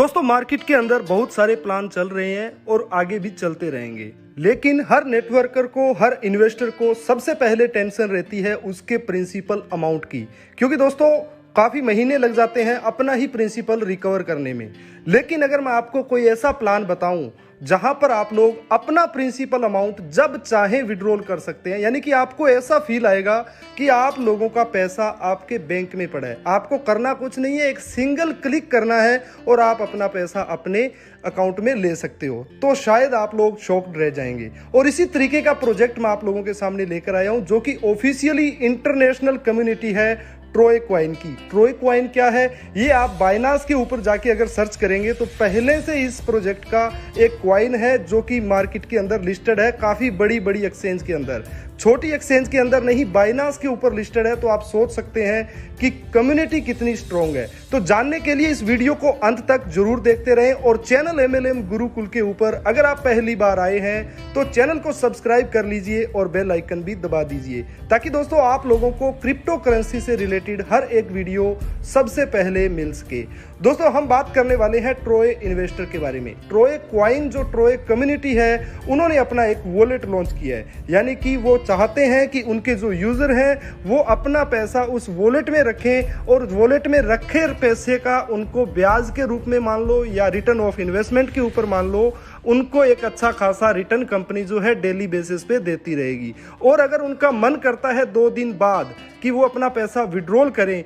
दोस्तों मार्केट के अंदर बहुत सारे प्लान चल रहे हैं और आगे भी चलते रहेंगे, लेकिन हर नेटवर्कर को, हर इन्वेस्टर को सबसे पहले टेंशन रहती है उसके प्रिंसिपल अमाउंट की, क्योंकि दोस्तों काफ़ी महीने लग जाते हैं अपना ही प्रिंसिपल रिकवर करने में। लेकिन अगर मैं आपको कोई ऐसा प्लान बताऊं जहां पर आप लोग अपना प्रिंसिपल अमाउंट जब चाहे विड्रॉल कर सकते हैं, यानी कि आपको ऐसा फील आएगा कि आप लोगों का पैसा आपके बैंक में पड़ा है, आपको करना कुछ नहीं है, एक सिंगल क्लिक करना है और आप अपना पैसा अपने अकाउंट में ले सकते हो, तो शायद आप लोग शॉक्ड रह जाएंगे। और इसी तरीके का प्रोजेक्ट मैं आप लोगों के सामने लेकर आया हूं, जो कि ऑफिशियली इंटरनेशनल कम्युनिटी है ट्रोय कॉइन की। ट्रोय कॉइन क्या है, ये आप बाइनांस के ऊपर जाके अगर सर्च करेंगे तो पहले से इस प्रोजेक्ट का एक कॉइन है जो कि मार्केट के अंदर लिस्टेड है, काफी बड़ी बड़ी एक्सचेंज के अंदर, छोटी एक्सचेंज के अंदर नहीं, बाइनांस के ऊपर लिस्टेड है। तो आप सोच सकते हैं कि कम्युनिटी कितनी स्ट्रांग है। तो जानने के लिए इस वीडियो को अंत तक जरूर देखते रहें और चैनल MLM गुरुकुल के ऊपर अगर आप पहली बार आए हैं तो चैनल को सब्सक्राइब कर लीजिए और बेल आइकन भी दबा दीजिए, ताकि दोस्तों आप लोगों को क्रिप्टो करेंसी से रिलेटेड हर एक वीडियो सबसे पहले मिल सके। दोस्तों हम बात करने वाले हैं ट्रोय इन्वेस्टर के बारे में। ट्रोय कॉइन जो ट्रोय कम्युनिटी है, उन्होंने अपना एक वॉलेट लॉन्च किया है, यानी कि वो चाहते हैं कि उनके जो यूजर हैं वो अपना पैसा उस वॉलेट में रखें और वॉलेट में रखे पैसे का उनको ब्याज के रूप में मान लो या रिटर्न ऑफ इन्वेस्टमेंट के ऊपर मान लो, उनको एक अच्छा खासा रिटर्न कंपनी जो है डेली बेसिस पे देती रहेगी। और अगर उनका मन करता है 2 दिन बाद कि वो अपना पैसा विड्रॉल करें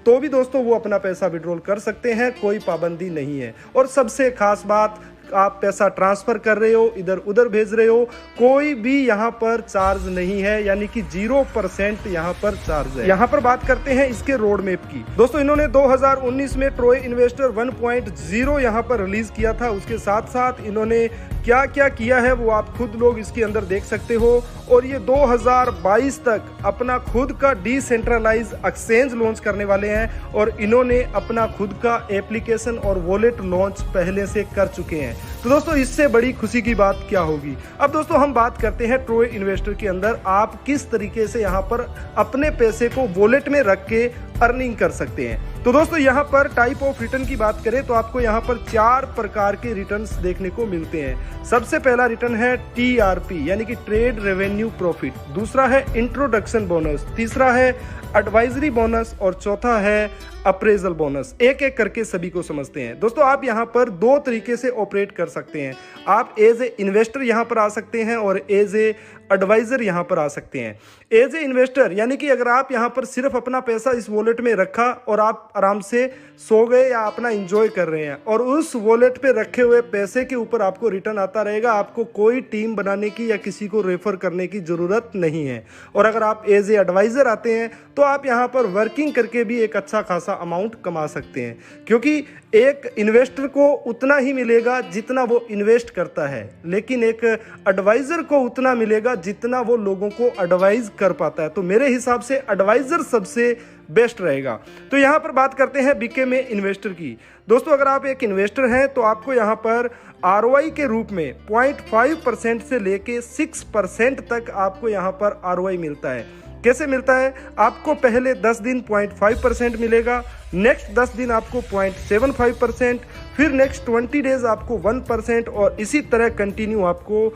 तो भी दोस्तों वो अपना पैसा विड्रॉल कर सकते हैं, कोई पाबंदी नहीं है। और सबसे खास बात, आप पैसा ट्रांसफर कर रहे हो, इधर उधर भेज रहे हो, कोई भी यहाँ पर चार्ज नहीं है, यानी कि 0% यहाँ पर चार्ज है। यहाँ पर बात करते हैं इसके रोड मैप की। दोस्तों इन्होंने 2019 में ट्रोय इन्वेस्टर 1.0 यहाँ पर रिलीज किया था। उसके साथ साथ इन्होंने क्या क्या किया है वो आप खुद लोग इसके अंदर देख सकते हो। और ये 2022 तक अपना खुद का डिसेंट्रलाइज एक्सचेंज लॉन्च करने वाले हैं और इन्होंने अपना खुद का एप्लीकेशन और वॉलेट लॉन्च पहले से कर चुके हैं। तो दोस्तों इससे बड़ी खुशी की बात क्या होगी। अब दोस्तों हम बात करते हैं ट्रोय इन्वेस्टर के अंदर आप किस तरीके से यहाँ पर अपने पैसे को वॉलेट में रख के अर्निंग कर सकते हैं। तो दोस्तों यहाँ पर टाइप ऑफ रिटर्न की बात करें तो आपको यहाँ पर 4 प्रकार के रिटर्न्स देखने को मिलते हैं। सबसे पहला रिटर्न है TRP, यानी कि ट्रेड रेवेन्यू प्रॉफिट। दूसरा है इंट्रोडक्शन बोनस, तीसरा है एडवाइजरी बोनस और चौथा है अप्रेजल बोनस। एक एक करके सभी को समझते हैं। दोस्तों आप यहाँ पर 2 तरीके से ऑपरेट कर सकते हैं। आप एज ए इन्वेस्टर यहाँ पर आ सकते हैं और एज ए एडवाइजर यहाँ पर आ सकते हैं। एज ए इन्वेस्टर यानी कि अगर आप यहाँ पर सिर्फ अपना पैसा इस वॉलेट में रखा और आप आराम से सो गए या अपना एंजॉय कर रहे हैं और उस वॉलेट पे रखे हुए पैसे के ऊपर आपको रिटर्न आता रहेगा, आपको कोई टीम बनाने की या किसी को रेफर करने की जरूरत नहीं है। और अगर आप एज ए एडवाइजर आते हैं तो आप यहाँ पर वर्किंग करके भी एक अच्छा खासा अमाउंट कमा सकते हैं, क्योंकि एक इन्वेस्टर को उतना ही मिलेगा जितना वो इन्वेस्ट करता है, लेकिन एक एडवाइजर को उतना मिलेगा जितना वो लोगों को एडवाइज कर पाता है। तो मेरे हिसाब से एडवाइजर सबसे बेस्ट रहेगा। तो यहाँ पर बात करते हैं बिकेम ए इन्वेस्टर की। दोस्तों अगर आप एक इन्वेस्टर हैं तो आपको यहाँ पर ROI के रूप में 0.5% से लेके 6% तक आपको यहाँ पर ROI मिलता है। कैसे मिलता है? आपको पहले 10 दिन 0.5% मिलेगा, नेक्स्ट 10 दिन आपको 0.75%, फिर नेक्स्ट 20 डेज आपको 1% और इसी तरह कंटिन्यू आपको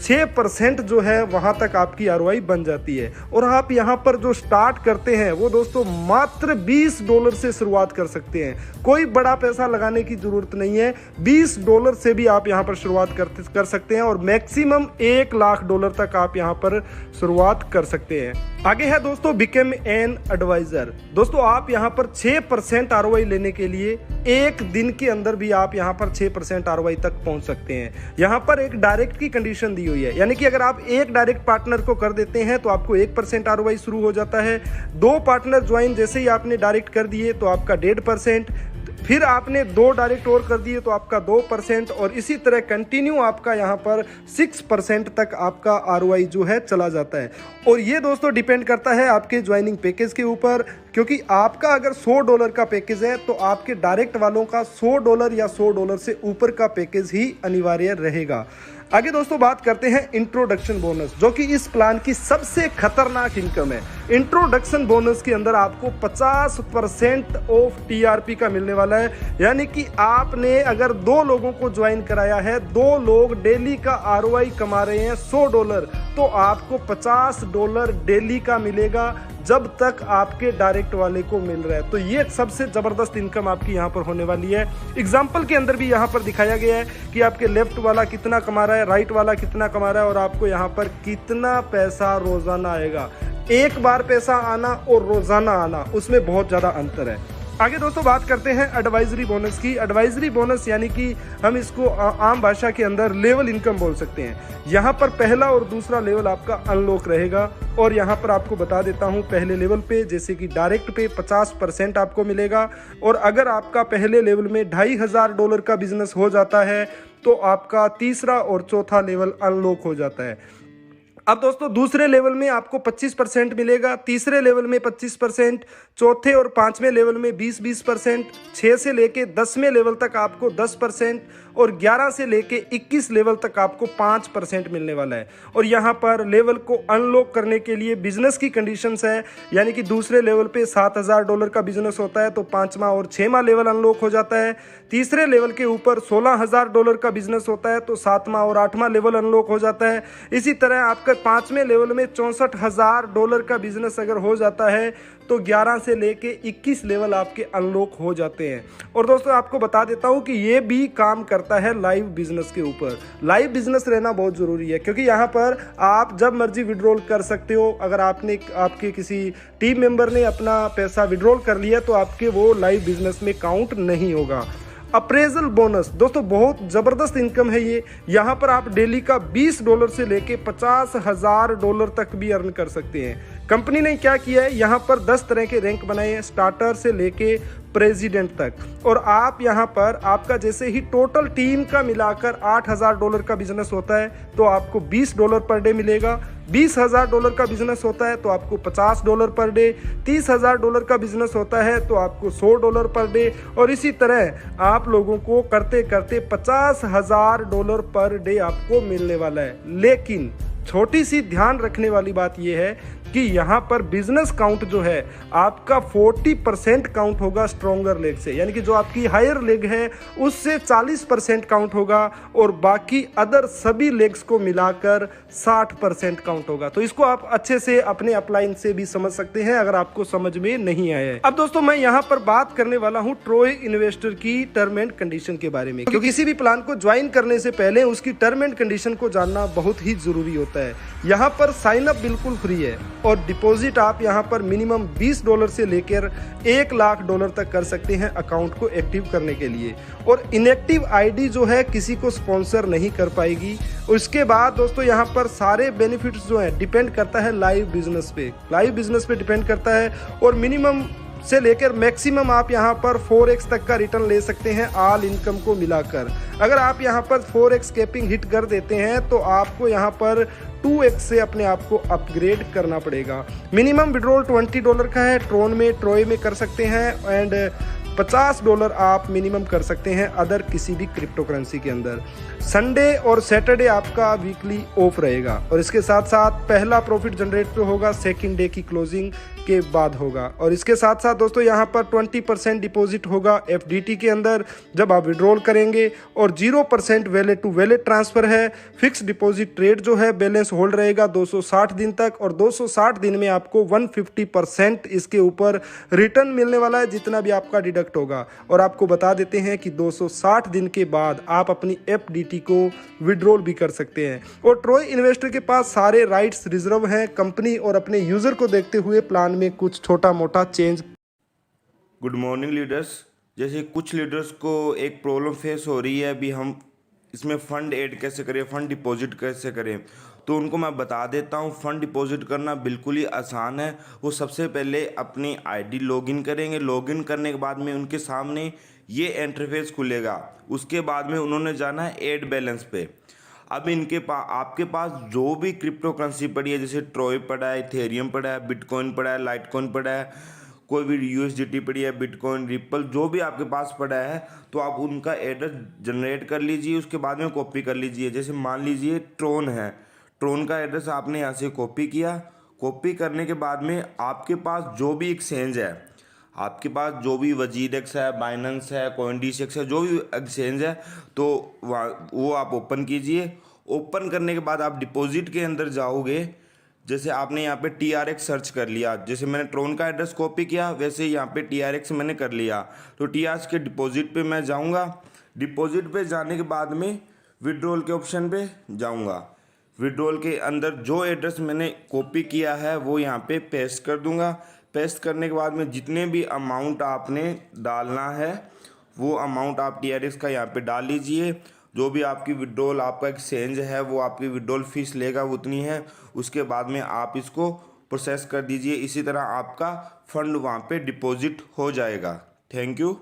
6% जो है वहां तक आपकी ROI बन जाती है। और आप यहां पर जो स्टार्ट करते हैं वो दोस्तों मात्र $20 से शुरुआत कर सकते हैं। कोई बड़ा पैसा लगाने की जरूरत नहीं है, $20 से भी आप यहां पर शुरुआत कर सकते हैं और मैक्सिमम $1 लाख तक आप यहां पर शुरुआत कर सकते हैं। आगे है दोस्तों बिकेम एन एडवाइजर। दोस्तों आप यहां पर 6% ROI लेने के लिए एक दिन के अंदर भी आप यहां पर 6% ROI तक पहुंच सकते हैं। यहां पर एक डायरेक्ट की कंडीशन दी हुई है, यानी कि अगर आप एक डायरेक्ट पार्टनर को कर देते हैं तो आपको 1% ROI शुरू हो जाता है। 2 पार्टनर ज्वाइन जैसे ही आपने डायरेक्ट कर दिए तो आपका 1.5%, फिर आपने 2 डायरेक्ट और कर दिए तो आपका 2% और इसी तरह कंटिन्यू आपका यहाँ पर 6% तक आपका ROI जो है चला जाता है। और ये दोस्तों डिपेंड करता है आपके ज्वाइनिंग पैकेज के ऊपर, क्योंकि आपका अगर $100 का पैकेज है तो आपके डायरेक्ट वालों का $100 या $100 से ऊपर का पैकेज ही अनिवार्य रहेगा। आगे दोस्तों बात करते हैं इंट्रोडक्शन बोनस, जो कि इस प्लान की सबसे खतरनाक इनकम है। इंट्रोडक्शन बोनस के अंदर आपको 50% ऑफ टीआरपी का मिलने वाला है। यानी कि आपने अगर 2 लोगों को ज्वाइन कराया है, 2 लोग डेली का आरओआई कमा रहे हैं $100, तो आपको $50 डेली का मिलेगा जब तक आपके डायरेक्ट वाले को मिल रहा है। तो ये सबसे ज़बरदस्त इनकम आपकी यहाँ पर होने वाली है। एग्जाम्पल के अंदर भी यहाँ पर दिखाया गया है कि आपके लेफ्ट वाला कितना कमा रहा है, राइट वाला कितना कमा रहा है और आपको यहाँ पर कितना पैसा रोजाना आएगा। एक बार पैसा आना और रोजाना आना, उसमें बहुत ज़्यादा अंतर है। आगे दोस्तों बात करते हैं एडवाइजरी बोनस की। एडवाइजरी बोनस यानी कि हम इसको आम भाषा के अंदर लेवल इनकम बोल सकते हैं। यहाँ पर पहला और दूसरा लेवल आपका अनलॉक रहेगा और यहाँ पर आपको बता देता हूँ, पहले लेवल पे जैसे कि डायरेक्ट पे 50% आपको मिलेगा और अगर आपका पहले लेवल में $2500 का बिजनेस हो जाता है तो आपका तीसरा और चौथा लेवल अनलॉक हो जाता है। अब दोस्तों दूसरे लेवल में आपको 25% मिलेगा, तीसरे लेवल में 25%, चौथे और 5वें लेवल में 20-20%, 6 से लेके 10वें लेवल तक आपको 10% और 11 से लेके 21 लेवल तक आपको 5% मिलने वाला है। और यहाँ पर लेवल को अनलॉक करने के लिए बिजनेस की कंडीशंस है, यानी कि दूसरे लेवल पे $7000 का बिजनेस होता है तो 5वां और 6वां लेवल अनलॉक हो जाता है। तीसरे लेवल के ऊपर $16000 का बिजनेस होता है तो 7वां और 8वां लेवल अनलॉक हो जाता है। इसी तरह आपका 5वें लेवल में $64000 का बिजनेस अगर हो जाता है तो 11 से लेके 21 लेवल आपके अनलॉक हो जाते हैं। और दोस्तों आपको बता देता हूं कि ये भी काम करता है लाइव बिजनेस के ऊपर। लाइव बिजनेस रहना बहुत ज़रूरी है क्योंकि यहाँ पर आप जब मर्जी विड्रॉल कर सकते हो। अगर आपके किसी टीम मेंबर ने अपना पैसा विड्रॉल कर लिया तो आपके वो लाइव बिजनेस में काउंट नहीं होगा। अप्रेजल बोनस दोस्तों बहुत ज़बरदस्त इनकम है ये। यहाँ पर आप डेली का $20 से लेके $50,000 तक भी अर्न कर सकते हैं। कंपनी ने क्या किया है, यहाँ पर 10 तरह के रैंक बनाए हैं, स्टार्टर से लेके प्रेसिडेंट तक। और आप यहाँ पर आपका जैसे ही टोटल टीम का मिलाकर $8000 का बिजनेस होता है तो आपको $20 पर डे मिलेगा। $20,000 का बिजनेस होता है तो आपको $50 पर डे। $30,000 का बिजनेस होता है तो आपको $100 पर डे। और इसी तरह आप लोगों को करते करते $50,000 पर डे आपको मिलने वाला है। लेकिन छोटी सी ध्यान रखने वाली बात यह है कि यहाँ पर बिजनेस काउंट जो है आपका 40% काउंट होगा स्ट्रॉन्गर लेग से, यानी कि जो आपकी हायर लेग है उससे 40% काउंट होगा और बाकी अदर सभी लेग्स को मिलाकर 60% काउंट होगा। तो इसको आप अच्छे से अपने अपलाइन से भी समझ सकते हैं अगर आपको समझ में नहीं आया है। अब दोस्तों मैं यहाँ पर बात करने वाला हूँ ट्रोय इन्वेस्टर की टर्म एंड कंडीशन के बारे में, क्योंकि किसी भी प्लान को ज्वाइन करने से पहले उसकी टर्म एंड कंडीशन को जानना बहुत ही जरूरी होता है। यहाँ पर साइन अप बिल्कुल फ्री है और डिपॉजिट आप यहाँ पर मिनिमम $20 से लेकर $1 लाख तक कर सकते हैं अकाउंट को एक्टिव करने के लिए। और इनएक्टिव आईडी जो है किसी को स्पॉन्सर नहीं कर पाएगी। उसके बाद दोस्तों यहाँ पर सारे बेनिफिट्स जो है डिपेंड करता है लाइव बिजनेस पे डिपेंड करता है। और मिनिमम से लेकर मैक्सिमम आप यहाँ पर 4x तक का रिटर्न ले सकते हैं ऑल इनकम को मिलाकर। अगर आप यहाँ पर 4x कैपिंग हिट कर देते हैं तो आपको यहाँ पर 2x से अपने आप को अपग्रेड करना पड़ेगा। मिनिमम विड्रॉल $20 का है, ट्रोय में कर सकते हैं एंड $50 आप मिनिमम कर सकते हैं अदर किसी भी क्रिप्टो करेंसी के अंदर। संडे और सैटरडे आपका वीकली ऑफ रहेगा और इसके साथ साथ पहला प्रॉफिट जनरेट तो होगा सेकंड डे की क्लोजिंग के बाद होगा। और इसके साथ साथ दोस्तों यहाँ पर 20% डिपॉजिट होगा FDT के अंदर जब आप विड्रॉल करेंगे और 0% वैलेट टू वैलेट ट्रांसफर है। फिक्स डिपॉजिट रेट जो है बैलेंस होल्ड रहेगा 260 दिन तक और 260 दिन में आपको 150% इसके ऊपर रिटर्न मिलने वाला है जितना भी आपका डिडक्ट होगा। और आपको बता देते हैं कि 260 दिन के बाद आप अपनी FDT को विड्रॉल भी कर सकते हैं। और ट्रोय इन्वेस्टर के पास सारे राइट्स रिजर्व हैं। कंपनी और अपने यूजर को देखते हुए प्लान में कुछ छोटा मोटा चेंज। Good morning leaders. जैसे कुछ लीडर्स को एक प्रॉब्लम फेस हो रही है, अभी हम इसमें फ़ंड ऐड कैसे करें, फ़ंड डिपॉजिट कैसे करें, तो उनको मैं बता देता हूं। फ़ंड डिपॉजिट करना बिल्कुल ही आसान है। वो सबसे पहले अपनी आईडी लॉगिन करेंगे। लॉगिन करने के बाद में उनके सामने ये इंटरफेस खुलेगा। उसके बाद में उन्होंने जाना है ऐड बैलेंस पे। अब आपके पास जो भी क्रिप्टो करेंसी पड़ी है, जैसे ट्रोय पड़ा है, इथेरियम पड़ा है, बिटकॉइन पड़ा है, लाइटकॉइन पड़ा है, कोई भी USDT पड़ी है, बिटकॉइन, रिपल, जो भी आपके पास पड़ा है, तो आप उनका एड्रेस जनरेट कर लीजिए, उसके बाद में कॉपी कर लीजिए। जैसे मान लीजिए ट्रोन है, ट्रोन का एड्रेस आपने यहाँ से कॉपी किया। कॉपी करने के बाद में आपके पास जो भी एक्सचेंज है, आपके पास जो भी वजीरेक्स है, बाइनेंस है, कॉइनडीसेक्स है, जो भी एक्सचेंज है, तो वो आप ओपन कीजिए। ओपन करने के बाद आप डिपॉजिट के अंदर जाओगे। जैसे आपने यहाँ पे TRX सर्च कर लिया, जैसे मैंने ट्रोन का एड्रेस कॉपी किया, वैसे ही यहाँ पे TRX मैंने कर लिया। तो TRX के डिपॉजिट पे मैं जाऊँगा। डिपॉजिट पे जाने के बाद में विड्रॉल के ऑप्शन पे जाऊँगा। विड्रॉल के अंदर जो एड्रेस मैंने कॉपी किया है वो यहाँ पे पेस्ट कर दूंगा। पेस्ट करने के बाद में जितने भी अमाउंट आपने डालना है वो अमाउंट आप TRX का यहाँ पे डाल लीजिए। जो भी आपकी विड्रॉल, आपका एक्सचेंज है, वो आपकी विड्रॉल फीस लेगा उतनी है। उसके बाद में आप इसको प्रोसेस कर दीजिए। इसी तरह आपका फंड वहाँ पे डिपॉजिट हो जाएगा। Thank you.